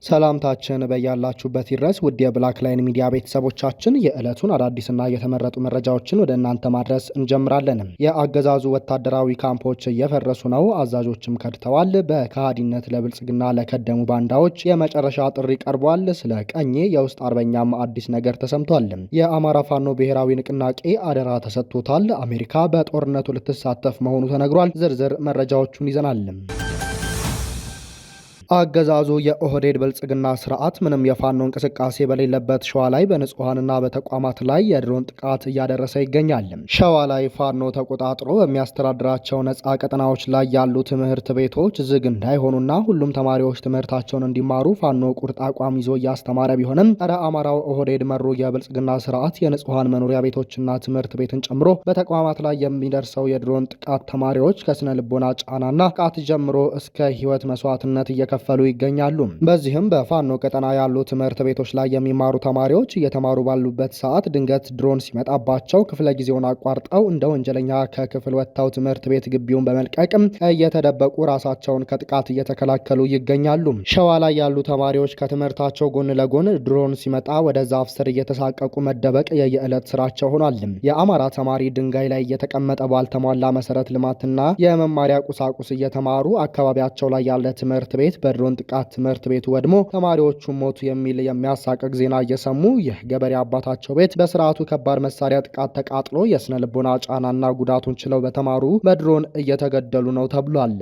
ሰላምታችን በያላችሁበት ይድረስ ውድ የብላክ ላይን ሚዲያ ቤተሰቦቻችን የዕለቱን አዳዲስና የተመረጡ መረጃዎችን ወደ እናንተ ማድረስ እንጀምራለን። የአገዛዙ ወታደራዊ ካምፖች እየፈረሱ ነው፣ አዛዦችም ከድተዋል። በከሃዲነት ለብልጽግና ለከደሙ ባንዳዎች የመጨረሻ ጥሪ ቀርቧል። ስለ ቀኜ የውስጥ አርበኛም አዲስ ነገር ተሰምቷል። የአማራ ፋኖ ብሔራዊ ንቅናቄ አደራ ተሰጥቶታል። አሜሪካ በጦርነቱ ልትሳተፍ መሆኑ ተነግሯል። ዝርዝር መረጃዎቹን ይዘናል። አገዛዙ የኦህዴድ ብልጽግና ስርዓት ምንም የፋኖ እንቅስቃሴ በሌለበት ሸዋ ላይ በንጹሃንና በተቋማት ላይ የድሮን ጥቃት እያደረሰ ይገኛል። ሸዋ ላይ ፋኖ ተቆጣጥሮ በሚያስተዳድራቸው ነጻ ቀጠናዎች ላይ ያሉ ትምህርት ቤቶች ዝግ እንዳይሆኑና ሁሉም ተማሪዎች ትምህርታቸውን እንዲማሩ ፋኖ ቁርጥ አቋም ይዞ እያስተማረ ቢሆንም ጸረ አማራው ኦህዴድ መሩ የብልጽግና ስርዓት የንጹሃን መኖሪያ ቤቶችና ትምህርት ቤትን ጨምሮ በተቋማት ላይ የሚደርሰው የድሮን ጥቃት ተማሪዎች ከስነ ልቦና ጫናና ጥቃት ጀምሮ እስከ ህይወት መስዋዕትነት እየከፈሉ ይገኛሉ። በዚህም በፋኖ ቀጠና ያሉ ትምህርት ቤቶች ላይ የሚማሩ ተማሪዎች እየተማሩ ባሉበት ሰዓት ድንገት ድሮን ሲመጣባቸው ክፍለ ጊዜውን አቋርጠው እንደ ወንጀለኛ ከክፍል ወጥተው ትምህርት ቤት ግቢውን በመልቀቅም እየተደበቁ ራሳቸውን ከጥቃት እየተከላከሉ ይገኛሉ። ሸዋ ላይ ያሉ ተማሪዎች ከትምህርታቸው ጎን ለጎን ድሮን ሲመጣ ወደ ዛፍ ስር እየተሳቀቁ መደበቅ የየዕለት ስራቸው ሆኗል። የአማራ ተማሪ ድንጋይ ላይ እየተቀመጠ ባልተሟላ መሰረት ልማትና የመማሪያ ቁሳቁስ እየተማሩ አካባቢያቸው ላይ ያለ ትምህርት ቤት በድሮን ጥቃት ትምህርት ቤቱ ወድሞ ተማሪዎቹ ሞቱ የሚል የሚያሳቅቅ ዜና እየሰሙ ይህ ገበሬ አባታቸው ቤት በስርዓቱ ከባድ መሳሪያ ጥቃት ተቃጥሎ የስነ ልቦና ጫናና ጉዳቱን ችለው በተማሩ በድሮን እየተገደሉ ነው ተብሏል።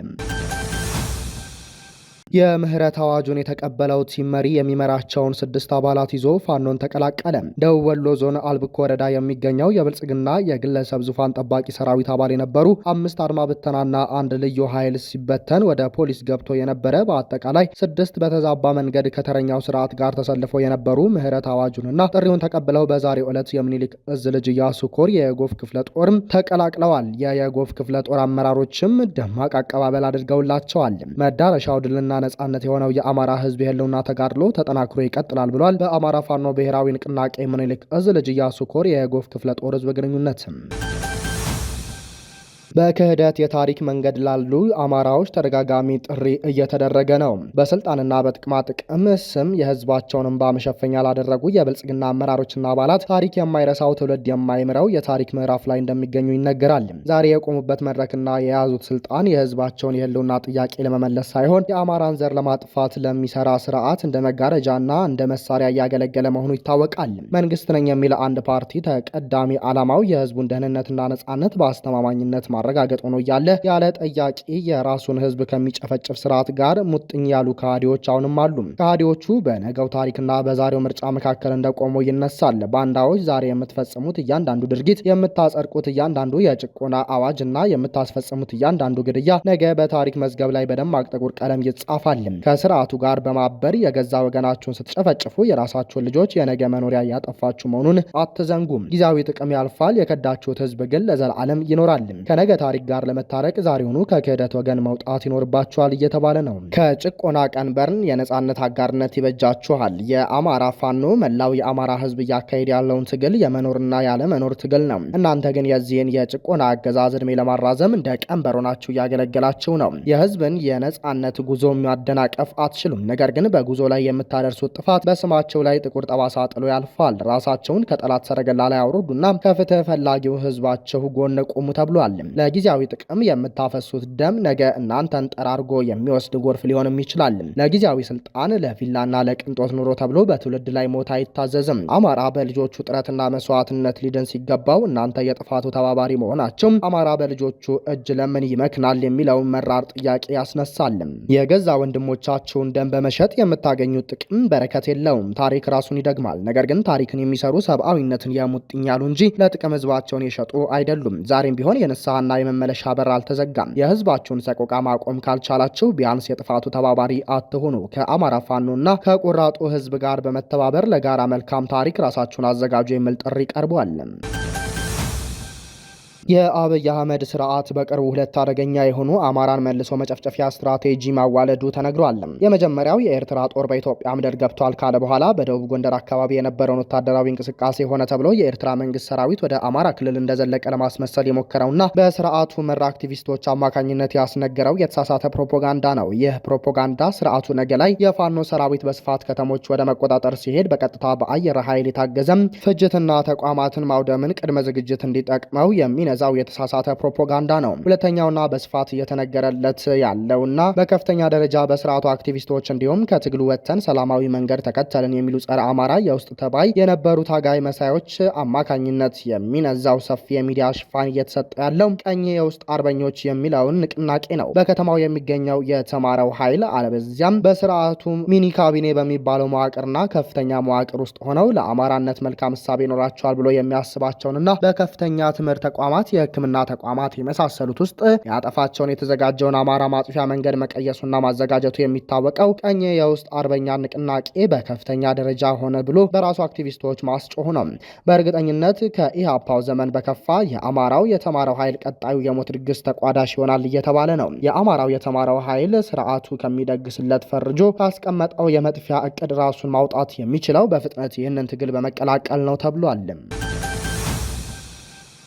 የምህረት አዋጁን የተቀበለው ቲም መሪ የሚመራቸውን 6 አባላት ይዞ ፋኖን ተቀላቀለ። ደቡብ ወሎ ዞን አልብኮ ወረዳ የሚገኘው የብልጽግና የግለሰብ ዙፋን ጠባቂ ሰራዊት አባል የነበሩ 5 አድማ ብተናና 1 ልዩ ኃይል ሲበተን ወደ ፖሊስ ገብቶ የነበረ በአጠቃላይ 6 በተዛባ መንገድ ከተረኛው ስርዓት ጋር ተሰልፈው የነበሩ ምህረት አዋጁንና ጥሪውን ተቀብለው በዛሬው ዕለት የምኒልክ እዝ ልጅ ኢያሱ ኮር የጎፍ ክፍለ ጦርም ተቀላቅለዋል። የጎፍ ክፍለ ጦር አመራሮችም ደማቅ አቀባበል አድርገውላቸዋል። መዳረሻው ድልና ነጻነት የሆነው የአማራ ህዝብ የህልውና ተጋድሎ ተጠናክሮ ይቀጥላል ብሏል። በአማራ ፋኖ ብሔራዊ ንቅናቄ ምኒልክ እዝ ልጅ ኢያሱ ኮር የጎፍ ክፍለ ጦር ህዝብ ግንኙነት በክህደት የታሪክ መንገድ ላሉ አማራዎች ተደጋጋሚ ጥሪ እየተደረገ ነው። በስልጣንና በጥቅማ ጥቅም ስም የህዝባቸውን እንባ መሸፈኛ ላደረጉ የብልጽግና አመራሮችና አባላት ታሪክ የማይረሳው ትውልድ የማይምረው የታሪክ ምዕራፍ ላይ እንደሚገኙ ይነገራል። ዛሬ የቆሙበት መድረክና የያዙት ስልጣን የህዝባቸውን የህልውና ጥያቄ ለመመለስ ሳይሆን የአማራን ዘር ለማጥፋት ለሚሰራ ስርዓት እንደ መጋረጃና እንደ መሳሪያ እያገለገለ መሆኑ ይታወቃል። መንግስት ነኝ የሚል አንድ ፓርቲ ተቀዳሚ ዓላማው የህዝቡን ደህንነትና ነጻነት በአስተማማኝነት ማረጋገጥ ሆኖ እያለ ያለ ጠያቂ የራሱን ህዝብ ከሚጨፈጭፍ ስርዓት ጋር ሙጥኝ ያሉ ከሃዲዎች አሁንም አሉ። ከሃዲዎቹ በነገው ታሪክና በዛሬው ምርጫ መካከል እንደቆሙ ይነሳል። ባንዳዎች ዛሬ የምትፈጽሙት እያንዳንዱ ድርጊት፣ የምታጸድቁት እያንዳንዱ የጭቆና አዋጅ እና የምታስፈጽሙት እያንዳንዱ ግድያ ነገ በታሪክ መዝገብ ላይ በደማቅ ጥቁር ቀለም ይጻፋል። ከስርዓቱ ጋር በማበር የገዛ ወገናችሁን ስትጨፈጭፉ የራሳችሁን ልጆች የነገ መኖሪያ ያጠፋችሁ መሆኑን አትዘንጉም። ጊዜያዊ ጥቅም ያልፋል፣ የከዳችሁት ህዝብ ግን ለዘላለም ይኖራል። ከነገ ታሪክ ጋር ለመታረቅ ዛሬውኑ ከክህደት ወገን መውጣት ይኖርባችኋል እየተባለ ነው። ከጭቆና ቀንበርን የነጻነት አጋርነት ይበጃችኋል። የአማራ ፋኖ መላው የአማራ ህዝብ እያካሄድ ያለውን ትግል የመኖርና ያለ መኖር ትግል ነው። እናንተ ግን የዚህን የጭቆና አገዛዝ ዕድሜ ለማራዘም እንደ ቀንበር ሆናችሁ እያገለገላችሁ ነው። የህዝብን የነጻነት ጉዞ ማደናቀፍ አትችሉም። ነገር ግን በጉዞ ላይ የምታደርሱት ጥፋት በስማቸው ላይ ጥቁር ጠባሳ ጥሎ ያልፋል። ራሳቸውን ከጠላት ሰረገላ ላይ አውርዱና ከፍትህ ፈላጊው ህዝባቸው ጎን ቆሙ ተብሏል። ለጊዜያዊ ጥቅም የምታፈሱት ደም ነገ እናንተን ጠራርጎ የሚወስድ ጎርፍ ሊሆንም ይችላል። ለጊዜያዊ ስልጣን፣ ለቪላና ለቅንጦት ኑሮ ተብሎ በትውልድ ላይ ሞት አይታዘዝም። አማራ በልጆቹ ጥረትና መስዋዕትነት ሊድን ሲገባው እናንተ የጥፋቱ ተባባሪ መሆናቸው አማራ በልጆቹ እጅ ለምን ይመክናል የሚለውን መራር ጥያቄ ያስነሳል። የገዛ ወንድሞቻችሁን ደም በመሸጥ የምታገኙት ጥቅም በረከት የለውም። ታሪክ ራሱን ይደግማል። ነገር ግን ታሪክን የሚሰሩ ሰብአዊነትን የሙጥኝ ያሉ እንጂ ለጥቅም ህዝባቸውን የሸጡ አይደሉም። ዛሬም ቢሆን የንስሐና የመመለሻ በር አልተዘጋም። የህዝባችሁን ሰቆቃ ማቆም ካልቻላችሁ ቢያንስ የጥፋቱ ተባባሪ አትሆኑ። ከአማራ ፋኖና ከቆራጡ ህዝብ ጋር በመተባበር ለጋራ መልካም ታሪክ ራሳችሁን አዘጋጁ የሚል ጥሪ ቀርቧል። የአብይ አህመድ ስርዓት በቅርቡ ሁለት አደገኛ የሆኑ አማራን መልሶ መጨፍጨፊያ ስትራቴጂ ማዋለዱ ተነግሯል። የመጀመሪያው የኤርትራ ጦር በኢትዮጵያ ምድር ገብቷል ካለ በኋላ በደቡብ ጎንደር አካባቢ የነበረውን ወታደራዊ እንቅስቃሴ ሆነ ተብሎ የኤርትራ መንግስት ሰራዊት ወደ አማራ ክልል እንደዘለቀ ለማስመሰል የሞከረውና በስርዓቱ መራ አክቲቪስቶች አማካኝነት ያስነገረው የተሳሳተ ፕሮፓጋንዳ ነው። ይህ ፕሮፓጋንዳ ስርዓቱ ነገ ላይ የፋኖ ሰራዊት በስፋት ከተሞች ወደ መቆጣጠር ሲሄድ በቀጥታ በአየር ኃይል የታገዘም ፍጅትና ተቋማትን ማውደምን ቅድመ ዝግጅት እንዲጠቅመው የሚነዛው የተሳሳተ ፕሮፓጋንዳ ነው። ሁለተኛውና በስፋት እየተነገረለት ያለውና በከፍተኛ ደረጃ በስርዓቱ አክቲቪስቶች እንዲሁም ከትግሉ ወጥተን ሰላማዊ መንገድ ተከተልን የሚሉ ጸረ አማራ የውስጥ ተባይ የነበሩ ታጋይ መሳዮች አማካኝነት የሚነዛው ሰፊ የሚዲያ ሽፋን እየተሰጠ ያለው ቀኝ የውስጥ አርበኞች የሚለውን ንቅናቄ ነው። በከተማው የሚገኘው የተማረው ኃይል አለበዚያም በስርዓቱ ሚኒ ካቢኔ በሚባለው መዋቅርና ከፍተኛ መዋቅር ውስጥ ሆነው ለአማራነት መልካም እሳቤ ይኖራቸዋል ብሎ የሚያስባቸውንና በከፍተኛ ትምህርት ተቋማት፣ የሕክምና ተቋማት የመሳሰሉት ውስጥ ያጠፋቸውን የተዘጋጀውን አማራ ማጥፊያ መንገድ መቀየሱና ማዘጋጀቱ የሚታወቀው ቀኝ የውስጥ አርበኛ ንቅናቄ በከፍተኛ ደረጃ ሆነ ብሎ በራሱ አክቲቪስቶች ማስጮሁ ነው። በእርግጠኝነት ከኢህአፓው ዘመን በከፋ የአማራው የተማረው ኃይል ቀጣዩ የሞት ድግስ ተቋዳሽ ይሆናል እየተባለ ነው። የአማራው የተማረው ኃይል ስርዓቱ ከሚደግስለት ፈርጆ ካስቀመጠው የመጥፊያ እቅድ ራሱን ማውጣት የሚችለው በፍጥነት ይህንን ትግል በመቀላቀል ነው ተብሏል።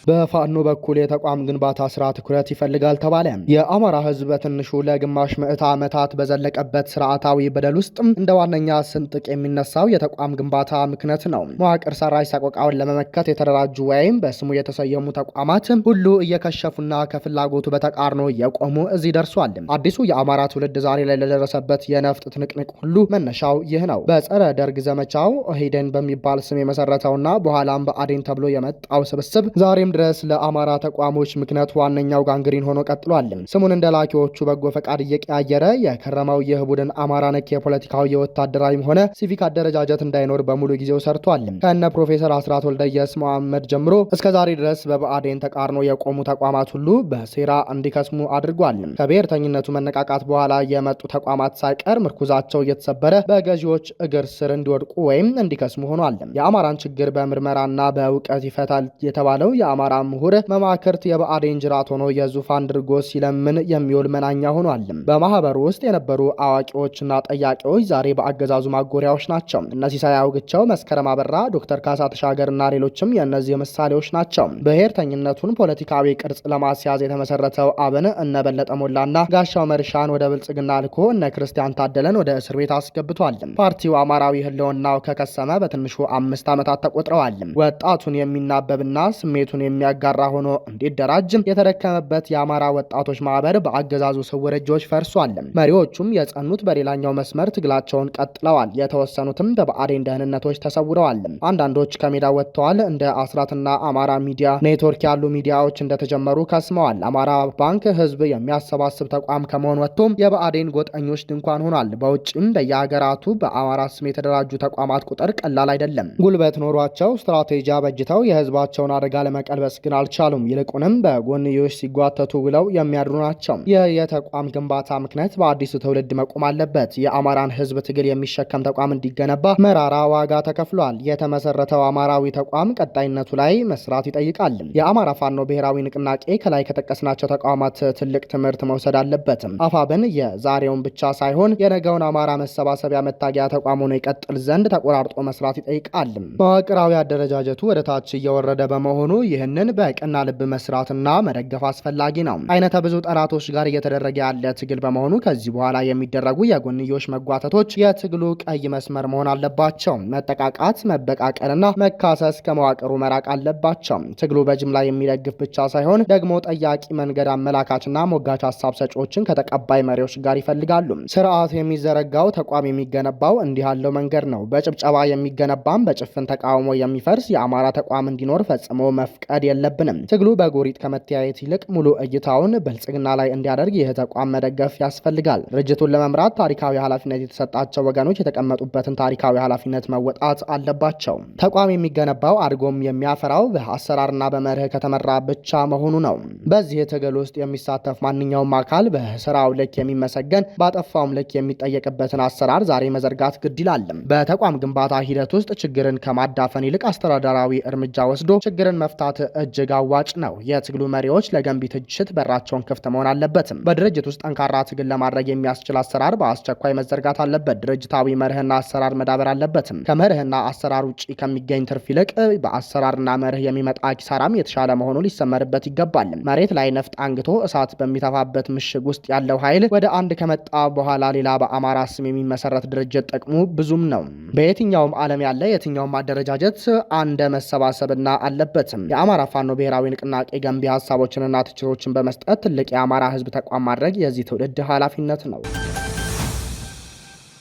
በፋኖ በኩል የተቋም ግንባታ ስራ ትኩረት ይፈልጋል ተባለ። የአማራ ህዝብ በትንሹ ለግማሽ ምዕተ ዓመታት በዘለቀበት ስርዓታዊ በደል ውስጥ እንደ ዋነኛ ስንጥቅ የሚነሳው የተቋም ግንባታ ምክንያት ነው። መዋቅር ሰራሽ ሰቆቃውን ለመመከት የተደራጁ ወይም በስሙ የተሰየሙ ተቋማት ሁሉ እየከሸፉና ከፍላጎቱ በተቃርኖ እየቆሙ እዚህ ደርሷል። አዲሱ የአማራ ትውልድ ዛሬ ላይ ለደረሰበት የነፍጥ ትንቅንቅ ሁሉ መነሻው ይህ ነው። በጸረ ደርግ ዘመቻው ኦሂዴን በሚባል ስም የመሰረተውና በኋላም በአዴን ተብሎ የመጣው ስብስብ ዛሬም ድረስ ለአማራ ተቋሞች ምክንያት ዋነኛው ጋንግሪን ሆኖ ቀጥሏል። ስሙን እንደ ላኪዎቹ በጎ ፈቃድ እየቀያየረ የከረመው ይህ ቡድን አማራ ነክ የፖለቲካዊ የወታደራዊም ሆነ ሲቪክ አደረጃጀት እንዳይኖር በሙሉ ጊዜው ሰርቷል። ከነ ፕሮፌሰር አስራት ወልደየስ መሐመድ ጀምሮ እስከዛሬ ድረስ በብአዴን ተቃርኖ የቆሙ ተቋማት ሁሉ በሴራ እንዲከስሙ አድርጓል። ከብሔርተኝነቱ መነቃቃት በኋላ የመጡ ተቋማት ሳይቀር ምርኩዛቸው እየተሰበረ በገዢዎች እግር ስር እንዲወድቁ ወይም እንዲከስሙ ሆኗል። የአማራን ችግር በምርመራና በእውቀት ይፈታል የተባለው የአማራ ምሁር መማክርት የብአዴን ጅራት ሆኖ የዙፋን ድርጎ ሲለምን የሚውል መናኛ ሆኗል። በማህበሩ ውስጥ የነበሩ አዋቂዎችና ጠያቂዎች ዛሬ በአገዛዙ ማጎሪያዎች ናቸው። እነ ሲሳይ አውግቸው፣ መስከረም አበራ፣ ዶክተር ካሳ ተሻገርና ሌሎችም የእነዚህ ምሳሌዎች ናቸው። ብሔርተኝነቱን ፖለቲካዊ ቅርጽ ለማስያዝ የተመሰረተው አብን እነ በለጠ ሞላና ጋሻው መርሻን ወደ ብልጽግና ልኮ እነ ክርስቲያን ታደለን ወደ እስር ቤት አስገብቷል። ፓርቲው አማራዊ ህልውናው ከከሰመ በትንሹ 5 ዓመታት ተቆጥረዋል። ወጣቱን የሚናበብና ስሜቱን የሚያጋራ ሆኖ እንዲደራጅ የተደከመበት የአማራ ወጣቶች ማህበር በአገዛዙ ስውር እጆች ፈርሷል። መሪዎቹም የጸኑት በሌላኛው መስመር ትግላቸውን ቀጥለዋል። የተወሰኑትም በብአዴን ደህንነቶች ተሰውረዋል። አንዳንዶች ከሜዳ ወጥተዋል። እንደ አስራትና አማራ ሚዲያ ኔትወርክ ያሉ ሚዲያዎች እንደተጀመሩ ከስመዋል። አማራ ባንክ ህዝብ የሚያሰባስብ ተቋም ከመሆን ወጥቶ የብአዴን ጎጠኞች ድንኳን ሆኗል። በውጭም በየሀገራቱ በአማራ ስም የተደራጁ ተቋማት ቁጥር ቀላል አይደለም። ጉልበት ኖሯቸው ስትራቴጂ አበጅተው የህዝባቸውን አደጋ ለመቀልበስ ግን አልቻሉም። ይልቁንም በጎንዮሽ ሲጓተቱ ውለው የሚያድሩ ናቸው። ይህ የተቋም ግንባታ ምክንያት በአዲሱ ትውልድ መቆም አለበት። የአማራን ህዝብ ትግል የሚሸከም ተቋም እንዲገነባ መራራ ዋጋ ተከፍሏል። የተመሰረተው አማራዊ ተቋም ቀጣይነቱ ላይ መስራት ይጠይቃል። የአማራ ፋኖ ብሔራዊ ንቅናቄ ከላይ ከጠቀስናቸው ተቋማት ትልቅ ትምህርት መውሰድ አለበት። አፋብን የዛሬውን ብቻ ሳይሆን የነገውን አማራ መሰባሰቢያ መታገያ ተቋም ሆኖ ይቀጥል ዘንድ ተቆራርጦ መስራት ይጠይቃል። መዋቅራዊ አደረጃጀቱ ወደ ታች እየወረደ በመሆኑ ይህንን በቅና ልብ መስራትና መደገፍ አስፈላጊ ነው። አይነተ ብዙ ጠላቶች ጋር እየተደረገ ያለ ትግል በመሆኑ ከዚህ በኋላ የሚደረጉ የጎንዮሽ መጓተቶች የትግሉ ቀይ መስመር መሆን አለባቸው። መጠቃቃት፣ መበቃቀልና መካሰስ ከመዋቅሩ መራቅ አለባቸው። ትግሉ በጅምላ የሚደግፍ ብቻ ሳይሆን ደግሞ ጠያቂ መንገድ አመላካችና ሞጋች ሀሳብ ሰጪዎችን ከተቀባይ መሪዎች ጋር ይፈልጋሉ። ስርዓት የሚዘረጋው ተቋም የሚገነባው እንዲህ ያለው መንገድ ነው። በጭብጨባ የሚገነባም በጭፍን ተቃውሞ የሚፈርስ የአማራ ተቋም እንዲኖር ፈጽሞ መፍቀድ የለብንም። ትግሉ በጎሪጥ ከመተያየት ይልቅ ሙሉ እይታውን ብልጽግና ላይ እንዲያደርግ ይህ ተቋም መደገፍ ያስፈልጋል። ድርጅቱን ለመምራት ታሪካዊ ኃላፊነት የተሰጣቸው ወገኖች የተቀመጡበትን ታሪካዊ ኃላፊነት መወጣት አለባቸው። ተቋም የሚገነባው አድጎም የሚያፈራው በአሰራርና በመርህ ከተመራ ብቻ መሆኑ ነው። በዚህ ትግል ውስጥ የሚሳተፍ ማንኛውም አካል በስራው ልክ የሚመሰገን ባጠፋውም ልክ የሚጠየቅበትን አሰራር ዛሬ መዘርጋት ግድ ይላል። በተቋም ግንባታ ሂደት ውስጥ ችግርን ከማዳፈን ይልቅ አስተዳደራዊ እርምጃ ወስዶ ችግርን መፍታት እጅግ አዋጭ ነው። የትግሉ መሪዎች ለገንቢ ትችት በራቸውን ክፍት መሆን አለበትም። በድርጅት ውስጥ ጠንካራ ትግል ለማድረግ የሚያስችል አሰራር በአስቸኳይ መዘርጋት አለበት። ድርጅታዊ መርህና አሰራር መዳበር አለበትም። ከመርህና አሰራር ውጪ ከሚገኝ ትርፍ ይልቅ በአሰራርና መርህ የሚመጣ ኪሳራም የተሻለ መሆኑ ሊሰመርበት ይገባል። መሬት ላይ ነፍጥ አንግቶ እሳት በሚተፋበት ምሽግ ውስጥ ያለው ኃይል ወደ አንድ ከመጣ በኋላ ሌላ በአማራ ስም የሚመሰረት ድርጅት ጥቅሙ ብዙም ነው። በየትኛውም ዓለም ያለ የትኛውም አደረጃጀት አንደ መሰባሰብና አለበትም። የአማራ ፋኖ ብሔራዊ ንቅናቄ ገንቢ ሀሳቦችንና ትችቶችን በመስጠት ትልቅ የአማራ ሕዝብ ተቋም ማድረግ የዚህ ትውልድ ኃላፊነት ነው።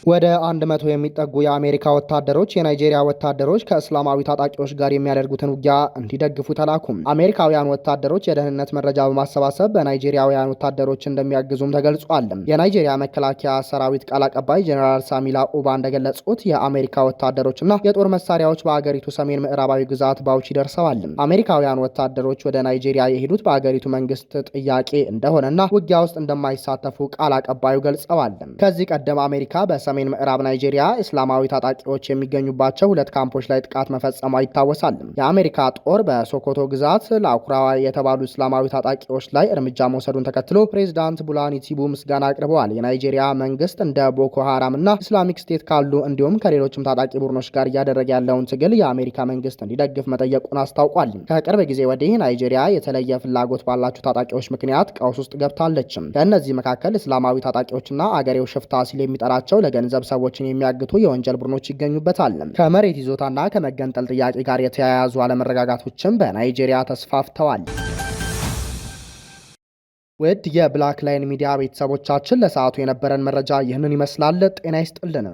ወደ 100 የሚጠጉ የአሜሪካ ወታደሮች የናይጄሪያ ወታደሮች ከእስላማዊ ታጣቂዎች ጋር የሚያደርጉትን ውጊያ እንዲደግፉ ተላኩም። አሜሪካውያን ወታደሮች የደህንነት መረጃ በማሰባሰብ በናይጄሪያውያን ወታደሮች እንደሚያግዙም ተገልጿል። የናይጄሪያ መከላከያ ሰራዊት ቃል አቀባይ ጀኔራል ሳሚላ ኡባ እንደገለጹት የአሜሪካ ወታደሮችና የጦር መሳሪያዎች በአገሪቱ ሰሜን ምዕራባዊ ግዛት ባውቺ ደርሰዋል። አሜሪካውያን ወታደሮች ወደ ናይጄሪያ የሄዱት በአገሪቱ መንግስት ጥያቄ እንደሆነና ውጊያ ውስጥ እንደማይሳተፉ ቃል አቀባዩ ገልጸዋል። ከዚህ ቀደም አሜሪካ ሰሜን ምዕራብ ናይጄሪያ እስላማዊ ታጣቂዎች የሚገኙባቸው 2 ካምፖች ላይ ጥቃት መፈጸሟ ይታወሳል። የአሜሪካ ጦር በሶኮቶ ግዛት ላኩራዋ የተባሉ እስላማዊ ታጣቂዎች ላይ እርምጃ መውሰዱን ተከትሎ ፕሬዝዳንት ቡላኒ ቲቡ ምስጋና አቅርበዋል። የናይጄሪያ መንግስት እንደ ቦኮ ሃራም እና ኢስላሚክ ስቴት ካሉ እንዲሁም ከሌሎችም ታጣቂ ቡድኖች ጋር እያደረገ ያለውን ትግል የአሜሪካ መንግስት እንዲደግፍ መጠየቁን አስታውቋል። ከቅርብ ጊዜ ወዲህ ናይጄሪያ የተለየ ፍላጎት ባላቸው ታጣቂዎች ምክንያት ቀውስ ውስጥ ገብታለች። ከእነዚህ መካከል እስላማዊ ታጣቂዎችና አገሬው ሽፍታ ሲል የሚጠራቸው ገንዘብ ሰዎችን የሚያግቱ የወንጀል ቡድኖች ይገኙበታል። ከመሬት ይዞታና ከመገንጠል ጥያቄ ጋር የተያያዙ አለመረጋጋቶችም በናይጄሪያ ተስፋፍተዋል። ውድ የብላክ ላይን ሚዲያ ቤተሰቦቻችን ለሰዓቱ የነበረን መረጃ ይህንን ይመስላል። ጤና ይስጥልን።